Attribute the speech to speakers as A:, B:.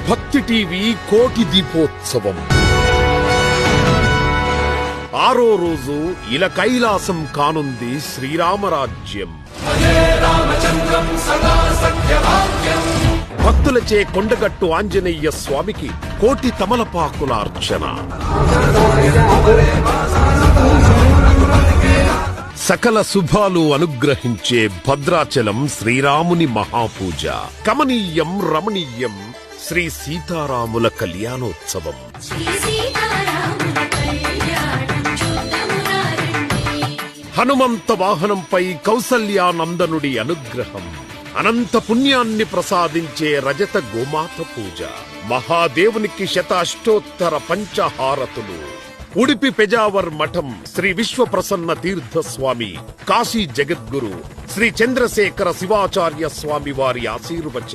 A: భక్తి టీవీ కోటి దీపోత్సవం 6వ రోజు ఇల కైలాసం కానుంది శ్రీరామరాజ్యం. భక్తులచే కొండగట్టు ఆంజనేయ స్వామికి కోటి తమలపాకుల అర్చన. సకల శుభాలు అనుగ్రహించే భద్రాచలం శ్రీరాముని మహాపూజ. కమనీయం రమణీయం శ్రీ సీతారాముల కళ్యాణోత్సవం. హనుమంత వాహనంపై కౌసల్యానందనుడి అనుగ్రహం. అనంత పుణ్యాన్ని ప్రసాదించే రజత గోమాత పూజ. మహాదేవునికి శతాష్టోత్తర పంచహారతులు. ఉడిపి పెజావర్ మఠం శ్రీ విశ్వప్రసన్న తీర్థ స్వామి, కాశీ జగద్గురు శ్రీ చంద్రశేఖర శివాచార్య స్వామి వారి ఆశీర్వచనం.